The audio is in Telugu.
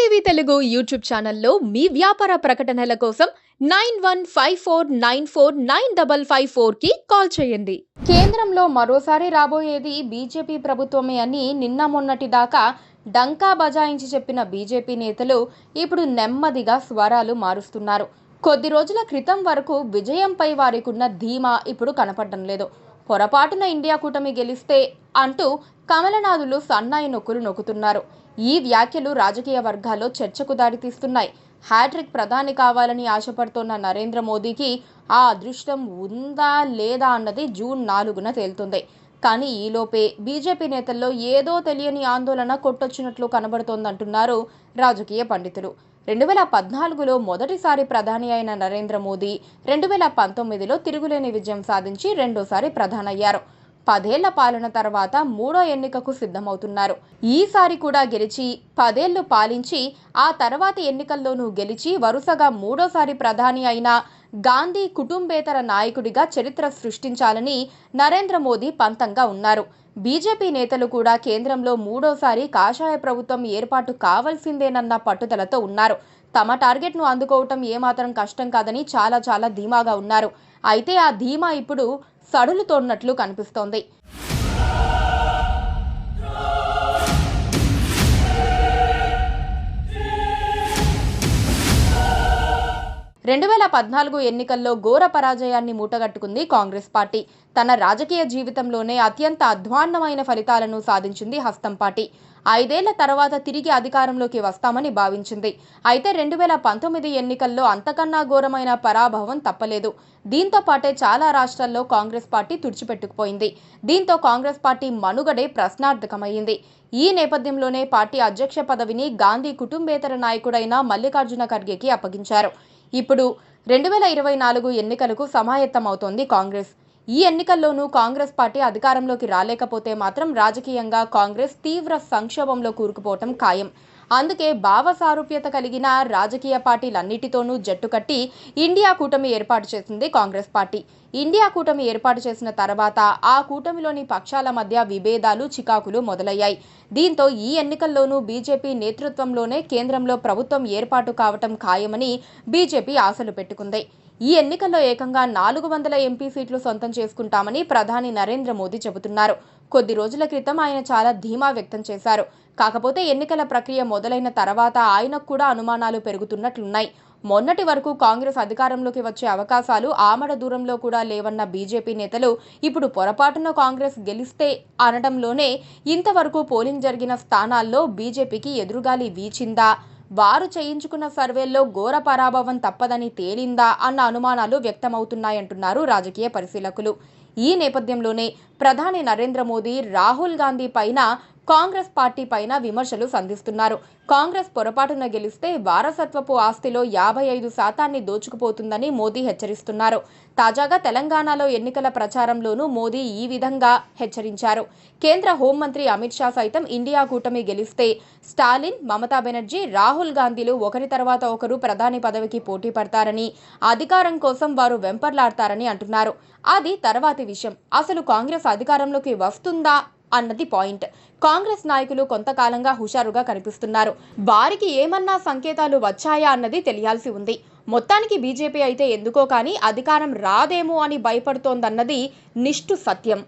ఈటీవీ తెలుగు యూట్యూబ్ ఛానల్లో మీ వ్యాపార ప్రకటనల కోసం 9154949554కి కాల్ చేయండి. కేంద్రంలో మరోసారి రాబోయేది బీజేపీ ప్రభుత్వమే అని నిన్న మొన్నటి దాకా డంకా బజాయించి చెప్పిన బీజేపీ నేతలు ఇప్పుడు నెమ్మదిగా స్వరాలు మారుస్తున్నారు. కొద్ది రోజుల క్రితం వరకు విజయంపై వారికున్న ధీమా ఇప్పుడు కనపడడం లేదు. పొరపాటున ఇండియా కూటమి గెలిస్తే అంటూ కమలనాథులు సన్నాయి నొక్కులు నొక్కుతున్నారు. ఈ వ్యాఖ్యలు రాజకీయ వర్గాల్లో చర్చకు దారితీస్తున్నాయి. హ్యాట్రిక్ ప్రధాని కావాలని ఆశపడుతున్న నరేంద్ర మోదీకి ఆ అదృష్టం ఉందా లేదా అన్నది జూన్ 4న తేలుతుంది. కానీ ఈలోపే బీజేపీ నేతల్లో ఏదో తెలియని ఆందోళన కొట్టొచ్చినట్లు కనబడుతోందంటున్నారు రాజకీయ పండితులు. 2014లో మొదటిసారి ప్రధాని అయిన నరేంద్ర మోదీ 2019లో తిరుగులేని విజయం సాధించి రెండోసారి ప్రధాని అయ్యారు. 10 ఏళ్ల పాలన తర్వాత మూడో ఎన్నికకు సిద్ధమవుతున్నారు. ఈసారి కూడా గెలిచి 10 ఏళ్లు పాలించి ఆ తర్వాతి ఎన్నికల్లోనూ గెలిచి వరుసగా మూడోసారి ప్రధాని అయిన గాంధీ కుటుంబేతర నాయకుడిగా చరిత్ర సృష్టించాలని నరేంద్ర మోదీ పంతంగా ఉన్నారు. బీజేపీ నేతలు కూడా కేంద్రంలో మూడోసారి కాషాయ ప్రభుత్వం ఏర్పాటు కావాల్సిందేనన్న పట్టుదలతో ఉన్నారు. తమ టార్గెట్ను అందుకోవటం ఏమాత్రం కష్టం కాదని చాలా ధీమాగా ఉన్నారు. అయితే ఆ ధీమా ఇప్పుడు సడులుతోన్నట్లు కనిపిస్తోంది. 2014 ఎన్నికల్లో ఘోర పరాజయాన్ని మూటగట్టుకుంది కాంగ్రెస్ పార్టీ. తన రాజకీయ జీవితంలోనే అత్యంత అధ్వాన్నమైన ఫలితాలను సాధించింది హస్తం పార్టీ. 5 ఏళ్ల తర్వాత తిరిగి అధికారంలోకి వస్తామని భావించింది. అయితే 2019 ఎన్నికల్లో అంతకన్నా ఘోరమైన పరాభవం తప్పలేదు. దీంతో పాటే చాలా రాష్ట్రాల్లో కాంగ్రెస్ పార్టీ తుడిచిపెట్టుకుపోయింది. దీంతో కాంగ్రెస్ పార్టీ మనుగడే ప్రశ్నార్థకమైంది. ఈ నేపథ్యంలోనే పార్టీ అధ్యక్ష పదవిని గాంధీ కుటుంబేతర నాయకుడైన మల్లికార్జున ఖర్గేకి అప్పగించారు. ఇప్పుడు 2024 ఎన్నికలకు సమాయత్తమవుతోంది కాంగ్రెస్. ఈ ఎన్నికల్లోనూ కాంగ్రెస్ పార్టీ అధికారంలోకి రాలేకపోతే మాత్రం రాజకీయంగా కాంగ్రెస్ తీవ్ర సంక్షోభంలో కూరుకుపోవటం ఖాయం. అందుకే భావసారూప్యత కలిగిన రాజకీయ పార్టీలన్నిటితోనూ జట్టు కట్టి ఇండియా కూటమి ఏర్పాటు చేసింది కాంగ్రెస్ పార్టీ. ఇండియా కూటమి ఏర్పాటు చేసిన తర్వాత ఆ కూటమిలోని పక్షాల మధ్య విభేదాలు, చికాకులు మొదలయ్యాయి. దీంతో ఈ ఎన్నికల్లోనూ బీజేపీ నేతృత్వంలోనే కేంద్రంలో ప్రభుత్వం ఏర్పాటు కావటం ఖాయమని బీజేపీ ఆశలు పెట్టుకుంది. ఈ ఎన్నికల్లో ఏకంగా 400 ఎంపీ సీట్లు సొంతం చేసుకుంటామని ప్రధాని నరేంద్ర మోదీ చెబుతున్నారు. కొద్ది రోజుల క్రితం ఆయన చాలా ధీమా వ్యక్తం చేశారు. కాకపోతే ఎన్నికల ప్రక్రియ మొదలైన తర్వాత ఆయనకు కూడా అనుమానాలు పెరుగుతున్నట్లున్నాయి. మొన్నటి వరకు కాంగ్రెస్ అధికారంలోకి వచ్చే అవకాశాలు ఆమడ దూరంలో కూడా లేవన్న బీజేపీ నేతలు ఇప్పుడు పొరపాటున కాంగ్రెస్ గెలిస్తే అనడంలోనే ఇంతవరకు పోలింగ్ జరిగిన స్థానాల్లో బీజేపీకి ఎదురుగాలి వీచిందా, వారు చేయించుకున్న సర్వేల్లో ఘోర పరాభవం తప్పదని తేలిందా అన్న అనుమానాలు వ్యక్తమవుతున్నాయంటున్నారు రాజకీయ పరిశీలకులు. ఈ నేపథ్యంలోనే ప్రధాని నరేంద్ర మోదీ రాహుల్ గాంధీ పైన, కాంగ్రెస్ పార్టీ పైన విమర్శలు సంధిస్తున్నారు. కాంగ్రెస్ పొరపాటున గెలిస్తే వారసత్వపు ఆస్తిలో 55% దోచుకుపోతుందని మోదీ హెచ్చరిస్తున్నారు. తాజాగా తెలంగాణలో ఎన్నికల ప్రచారంలోనూ మోదీ ఈ విధంగా హెచ్చరించారు. కేంద్ర హోంమంత్రి అమిత్ షా సైతం ఇండియా కూటమి గెలిస్తే స్టాలిన్, మమతా బెనర్జీ, రాహుల్ గాంధీలు ఒకరి తర్వాత ఒకరు ప్రధాని పదవికి పోటీ పడతారని, అధికారం కోసం వారు వెంపర్లాడతారని అంటున్నారు. అది తర్వాతి విషయం. అసలు కాంగ్రెస్ అధికారంలోకి వస్తుందా అన్నది పాయింట్. కాంగ్రెస్ నాయకులు కొంతకాలంగా హుషారుగా కనిపిస్తున్నారు. వారికి ఏమన్నా సంకేతాలు వచ్చాయా అన్నది తెలియాల్సి ఉంది. మొత్తానికి బీజేపీ అయితే ఎందుకో కానీ అధికారం రాదేమో అని భయపడుతోందన్నది నిష్ఠు సత్యం.